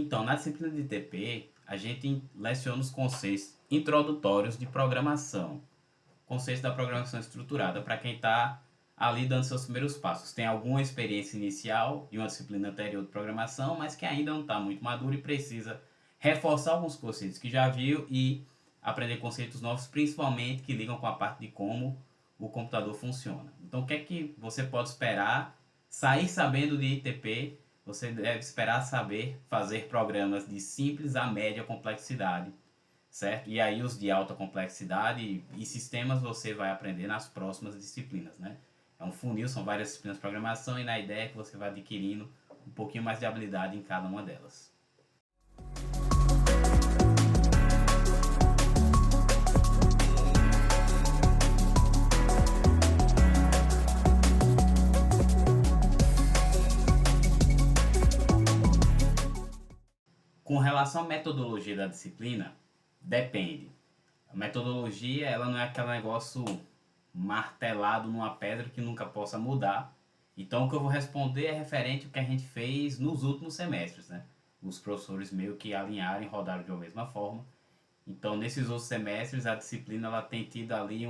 Então, na disciplina de TP, a gente leciona os conceitos introdutórios de programação, conceitos da programação estruturada, para quem está ali dando seus primeiros passos. Tem alguma experiência inicial de uma disciplina anterior de programação, mas que ainda não está muito maduro e precisa reforçar alguns conceitos que já viu e aprender conceitos novos, principalmente que ligam com a parte de como o computador funciona. Então, o que é que você pode esperar? Sair sabendo de ITP, você deve esperar saber fazer programas de simples a média complexidade, certo? E aí os de alta complexidade e sistemas você vai aprender nas próximas disciplinas, né? É um funil, são várias disciplinas de programação e na ideia é que você vai adquirindo um pouquinho mais de habilidade em cada uma delas. Com relação à metodologia da disciplina, depende. A metodologia, ela não é aquele negócio martelado numa pedra que nunca possa mudar. Então, o que eu vou responder é referente ao que a gente fez nos últimos semestres, né? Os professores meio que alinharam e rodaram de uma mesma forma. Então, nesses outros semestres, a disciplina ela tem tido ali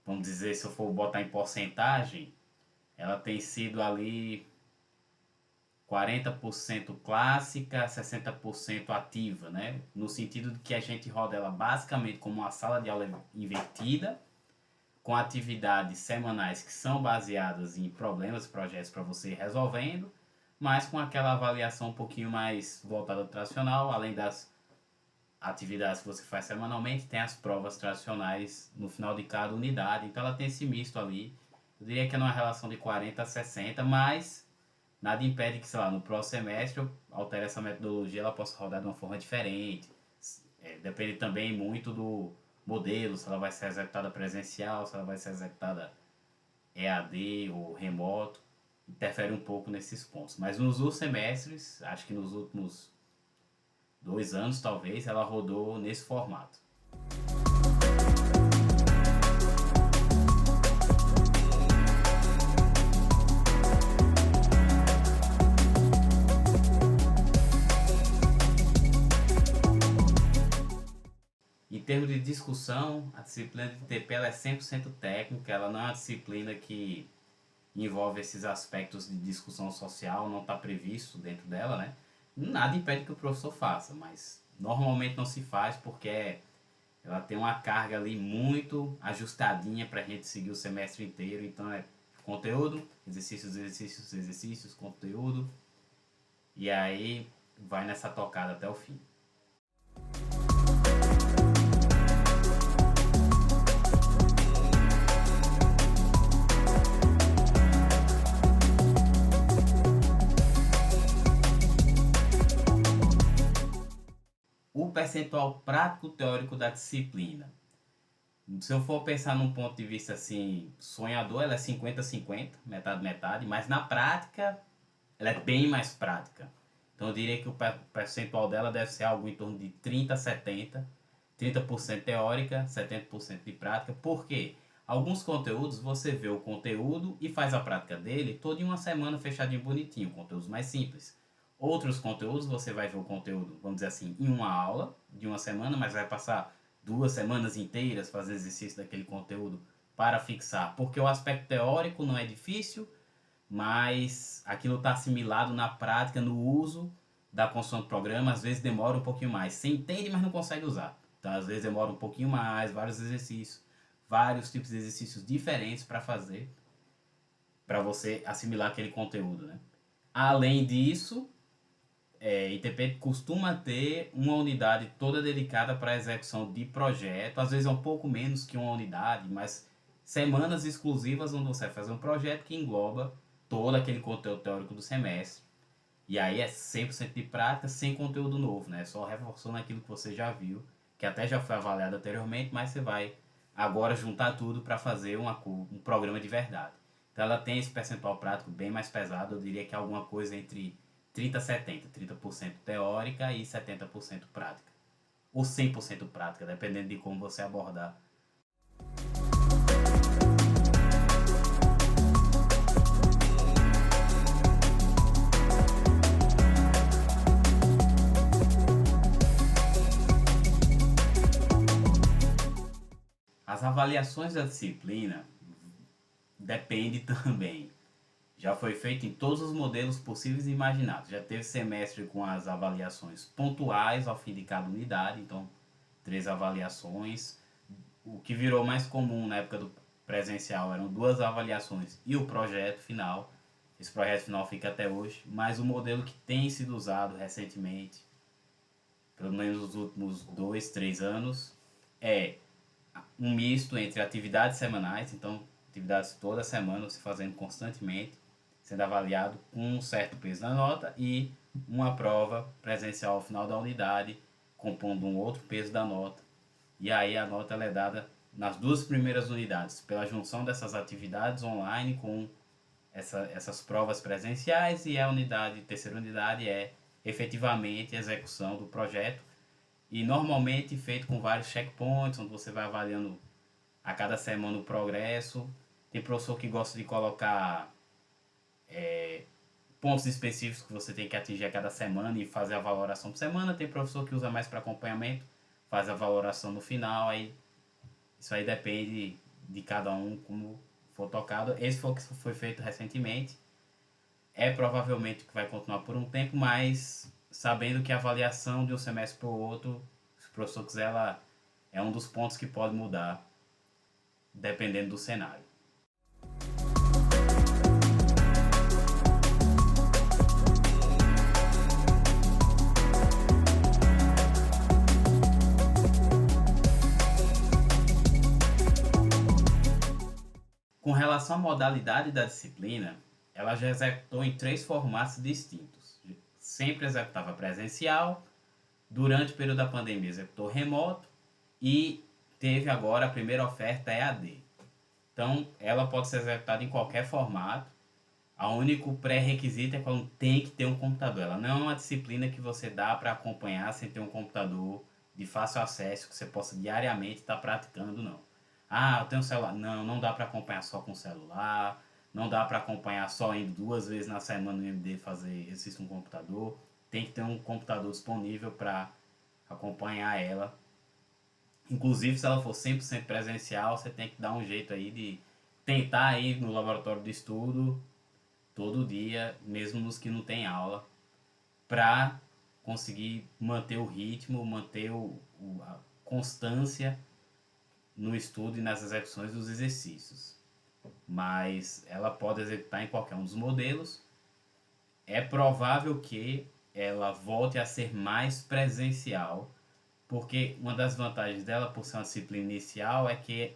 vamos dizer, se eu for botar em porcentagem, ela tem sido ali 40% clássica, 60% ativa, né? No sentido de que a gente roda ela basicamente como uma sala de aula invertida, com atividades semanais que são baseadas em problemas, projetos para você ir resolvendo, mas com aquela avaliação um pouquinho mais voltada ao tradicional, além das atividades que você faz semanalmente, tem as provas tradicionais no final de cada unidade, então ela tem esse misto ali. Eu diria que é numa relação de 40 a 60, mas nada impede que, sei lá, no próximo semestre eu altere essa metodologia, ela possa rodar de uma forma diferente. Depende também muito do modelo, se ela vai ser executada presencial, se ela vai ser executada EAD ou remoto, interfere um pouco nesses pontos. Mas nos últimos semestres, acho que nos últimos 2 anos talvez, ela rodou nesse formato. Em termos de discussão, a disciplina de TP ela é 100% técnica, ela não é uma disciplina que envolve esses aspectos de discussão social, não está previsto dentro dela, né? Nada impede que o professor faça, mas normalmente não se faz porque ela tem uma carga ali muito ajustadinha para a gente seguir o semestre inteiro, então é conteúdo, exercícios, exercícios, exercícios, conteúdo, e aí vai nessa tocada até o fim. O percentual prático teórico da disciplina. Se eu for pensar num ponto de vista assim, sonhador, ela é 50-50, metade, mas na prática ela é bem mais prática. Então eu diria que o percentual dela deve ser algo em torno de 30-70, 30% teórica, 70% de prática. Por quê? Alguns conteúdos você vê o conteúdo e faz a prática dele toda em uma semana fechadinho bonitinho, conteúdos mais simples. Outros conteúdos você vai ver o conteúdo, vamos dizer assim, em uma aula de uma semana, mas vai passar 2 semanas inteiras fazendo exercício daquele conteúdo para fixar. Porque o aspecto teórico não é difícil, mas aquilo está assimilado na prática, no uso da construção do programa, às vezes demora um pouquinho mais. Você entende, mas não consegue usar. Então, às vezes demora um pouquinho mais, vários exercícios, vários tipos de exercícios diferentes para fazer, para você assimilar aquele conteúdo, né? Além disso, ITP costuma ter uma unidade toda dedicada para a execução de projeto, às vezes é um pouco menos que uma unidade, mas semanas exclusivas onde você vai fazer um projeto que engloba todo aquele conteúdo teórico do semestre. E aí é 100% de prática, sem conteúdo novo, né? Só reforçando aquilo que você já viu, que até já foi avaliado anteriormente, mas você vai agora juntar tudo para fazer um programa de verdade. Então ela tem esse percentual prático bem mais pesado, eu diria que é alguma coisa entre 30-70, 30% teórica e 70% prática. Ou 100% prática, dependendo de como você abordar. as avaliações da disciplina depende também. Já foi feito em todos os modelos possíveis e imaginados. Já teve semestre com as avaliações pontuais ao fim de cada unidade, então 3 avaliações. O que virou mais comum na época do presencial eram 2 avaliações e o projeto final. Esse projeto final fica até hoje, mas o modelo que tem sido usado recentemente, pelo menos nos últimos 2, 3 anos, é um misto entre atividades semanais, então atividades toda semana se fazendo constantemente, sendo avaliado com um certo peso na nota, e uma prova presencial ao final da unidade, compondo um outro peso da nota. E aí a nota ela é dada nas 2 primeiras unidades, pela junção dessas atividades online com essas provas presenciais, e a terceira unidade é efetivamente a execução do projeto, e normalmente feito com vários checkpoints, onde você vai avaliando a cada semana o progresso. Tem professor que gosta de colocar pontos específicos que você tem que atingir a cada semana e fazer a valoração por semana. Tem professor que usa mais para acompanhamento, faz a valoração no final. Isso aí depende de cada um, como for tocado. Esse foi o que foi feito recentemente. É provavelmente que vai continuar por um tempo, mas sabendo que a avaliação de um semestre para o outro, se o professor quiser, ela é um dos pontos que pode mudar, dependendo do cenário. Com relação à modalidade da disciplina, ela já executou em 3 formatos distintos. Sempre executava presencial, durante o período da pandemia executou remoto e teve agora a primeira oferta EAD. Então, ela pode ser executada em qualquer formato. O único pré-requisito é que ela tem que ter um computador. Ela não é uma disciplina que você dá para acompanhar sem ter um computador de fácil acesso, que você possa diariamente estar praticando, não. Ah, eu tenho um celular. Não, não dá para acompanhar só com celular. Não dá para acompanhar só indo 2 vezes na semana no MD fazer exercício no computador. Tem que ter um computador disponível para acompanhar ela. Inclusive, se ela for 100% presencial, você tem que dar um jeito aí de tentar ir no laboratório de estudo todo dia, mesmo nos que não tem aula, para conseguir manter o ritmo, manter a constância no estudo e nas execuções dos exercícios. Mas ela pode executar em qualquer um dos modelos. É provável que ela volte a ser mais presencial, porque uma das vantagens dela, por ser uma disciplina inicial, é que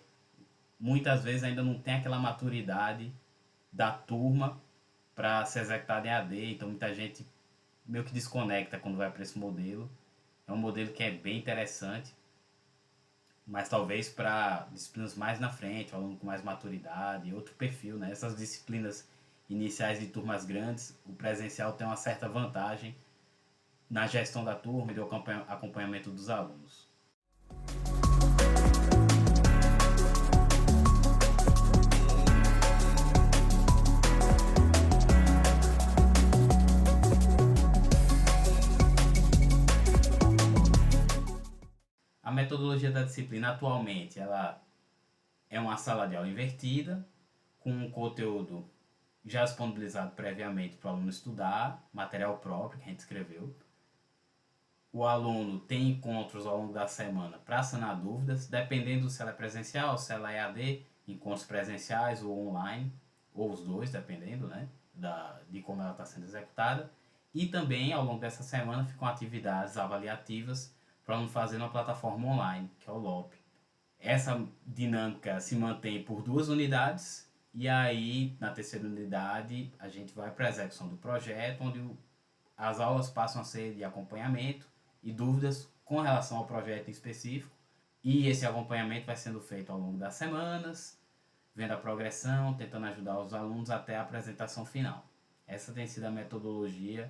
muitas vezes ainda não tem aquela maturidade da turma para ser executada em AD, então muita gente meio que desconecta quando vai para esse modelo. É um modelo que é bem interessante, mas talvez para disciplinas mais na frente, aluno com mais maturidade, outro perfil, né? Essas disciplinas iniciais de turmas grandes, o presencial tem uma certa vantagem na gestão da turma e do acompanhamento dos alunos. A metodologia da disciplina atualmente ela é uma sala de aula invertida, com um conteúdo já disponibilizado previamente para o aluno estudar, material próprio que a gente escreveu. O aluno tem encontros ao longo da semana para sanar dúvidas, dependendo se ela é presencial, se ela é AD, encontros presenciais ou online, ou os dois, dependendo, né, de como ela está sendo executada. E também, ao longo dessa semana, ficam atividades avaliativas para o aluno fazer na plataforma online, que é o LOP. Essa dinâmica se mantém por 2 unidades, e aí, na terceira unidade, a gente vai para a execução do projeto, onde as aulas passam a ser de acompanhamento e dúvidas com relação ao projeto em específico, e esse acompanhamento vai sendo feito ao longo das semanas, vendo a progressão, tentando ajudar os alunos até a apresentação final. Essa tem sido a metodologia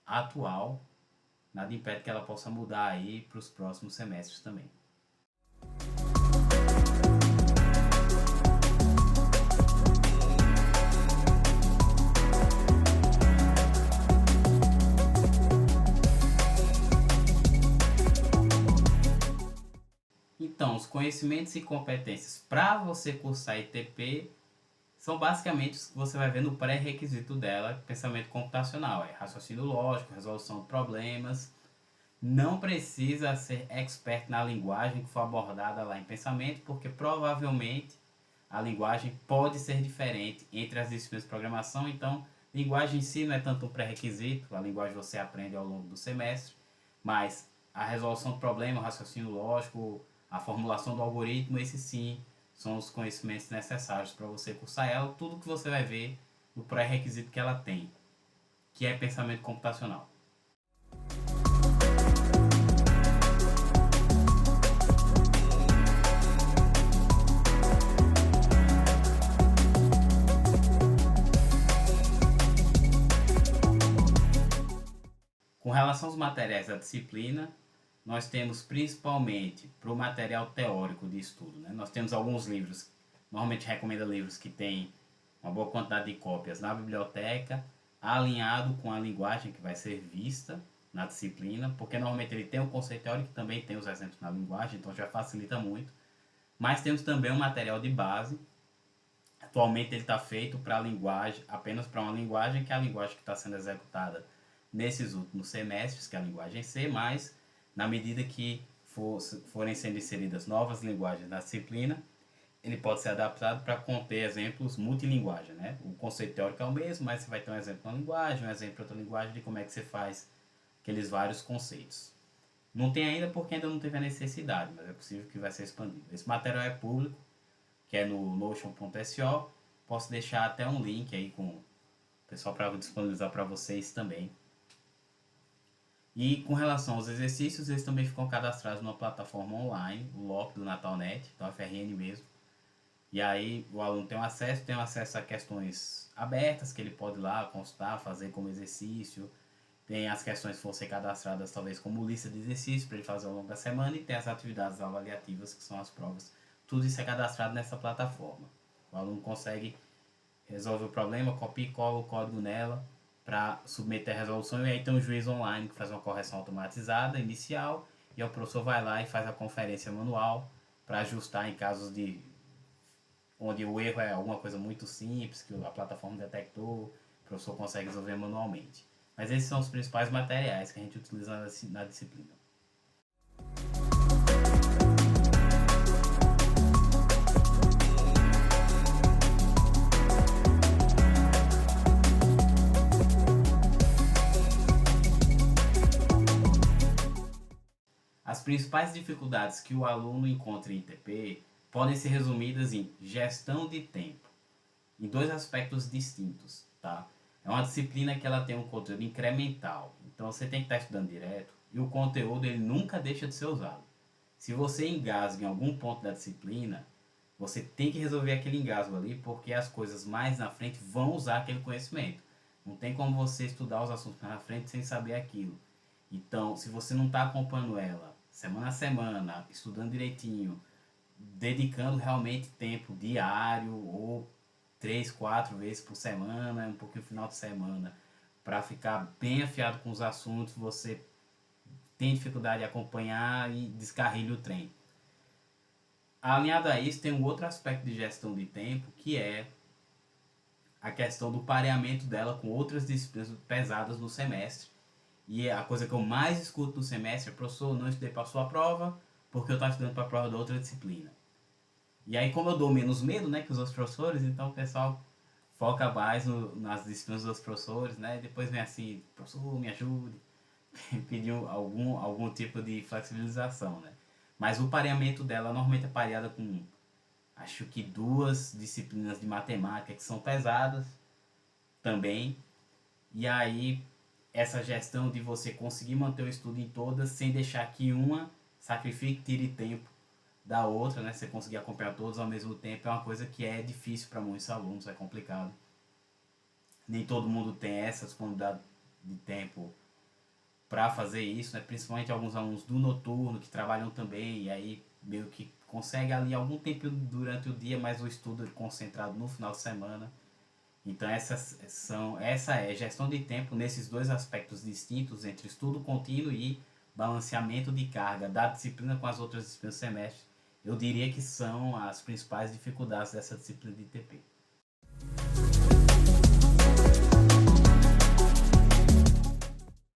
atual, nada impede que ela possa mudar aí para os próximos semestres também. Então, os conhecimentos e competências para você cursar ITP são basicamente os que você vai ver no pré-requisito dela, pensamento computacional, é raciocínio lógico, resolução de problemas. Não precisa ser expert na linguagem que for abordada lá em pensamento, porque provavelmente a linguagem pode ser diferente entre as disciplinas de programação, então linguagem em si não é tanto um pré-requisito, a linguagem você aprende ao longo do semestre, mas a resolução do problema, o raciocínio lógico, a formulação do algoritmo, esse sim são os conhecimentos necessários para você cursar ela, tudo que você vai ver no pré-requisito que ela tem, que é pensamento computacional. Com relação aos materiais da disciplina, nós temos principalmente para o material teórico de estudo, né? Nós temos alguns livros, normalmente recomenda livros que têm uma boa quantidade de cópias na biblioteca, alinhado com a linguagem que vai ser vista na disciplina, porque normalmente ele tem um conceito teórico e também tem os exemplos na linguagem, então já facilita muito. Mas temos também um material de base. Atualmente ele está feito para a linguagem, apenas para uma linguagem, que é a linguagem que está sendo executada nesses últimos semestres, que é a linguagem C, mas na medida que forem sendo inseridas novas linguagens na disciplina, ele pode ser adaptado para conter exemplos multilinguagem, né? O conceito teórico é o mesmo, mas você vai ter um exemplo na linguagem, um exemplo em outra linguagem, de como é que você faz aqueles vários conceitos. Não tem ainda porque ainda não teve a necessidade, mas é possível que vai ser expandido. Esse material é público, que é no notion.so. Posso deixar até um link aí com o pessoal para disponibilizar para vocês também. E com relação aos exercícios, eles também ficam cadastrados numa plataforma online, o LOP do Natalnet, então a FRN mesmo. E aí o aluno tem acesso a questões abertas que ele pode ir lá consultar, fazer como exercício. Tem as questões que vão ser cadastradas talvez como lista de exercícios para ele fazer ao longo da semana, e tem as atividades avaliativas que são as provas. Tudo isso é cadastrado nessa plataforma. O aluno consegue resolver o problema, copia e cola o código nela para submeter a resolução, e aí tem um juiz online que faz uma correção automatizada inicial, e o professor vai lá e faz a conferência manual para ajustar em casos de onde o erro é alguma coisa muito simples que a plataforma detectou, o professor consegue resolver manualmente. Mas esses são os principais materiais que a gente utiliza na disciplina. As principais dificuldades que o aluno encontra em ITP podem ser resumidas em gestão de tempo, em dois aspectos distintos, tá? É uma disciplina que ela tem um conteúdo incremental, então você tem que estar estudando direto, e o conteúdo ele nunca deixa de ser usado. Se você engasga em algum ponto da disciplina, você tem que resolver aquele engasgo ali, porque as coisas mais na frente vão usar aquele conhecimento. Não tem como você estudar os assuntos mais na frente sem saber aquilo. Então, se você não está acompanhando ela semana a semana, estudando direitinho, dedicando realmente tempo diário ou 3, 4 vezes por semana, um pouquinho no final de semana, para ficar bem afiado com os assuntos, você tem dificuldade de acompanhar e descarrilha o trem. Alinhado a isso, tem um outro aspecto de gestão de tempo, que é a questão do pareamento dela com outras disciplinas pesadas no semestre. E a coisa que eu mais escuto no semestre é: professor, não estudei para a sua prova, porque eu estava estudando para a prova da outra disciplina. E aí, como eu dou menos medo, né, que os outros professores, então o pessoal foca mais nas disciplinas dos professores, né? E depois vem assim: professor, me ajude, pedir algum tipo de flexibilização, né? Mas o pareamento dela normalmente é pareada com, acho que 2 disciplinas de matemática que são pesadas também. E aí essa gestão de você conseguir manter o estudo em todas sem deixar que uma sacrifique, tire tempo da outra, né? Você conseguir acompanhar todos ao mesmo tempo é uma coisa que é difícil para muitos alunos, é complicado. Nem todo mundo tem essa disponibilidade de tempo para fazer isso, né? Principalmente alguns alunos do noturno que trabalham também, e aí meio que consegue ali algum tempo durante o dia, mas o estudo é concentrado no final de semana. Então essa é gestão de tempo nesses dois aspectos distintos, entre estudo contínuo e balanceamento de carga da disciplina com as outras disciplinas do semestre, eu diria que são as principais dificuldades dessa disciplina de ITP.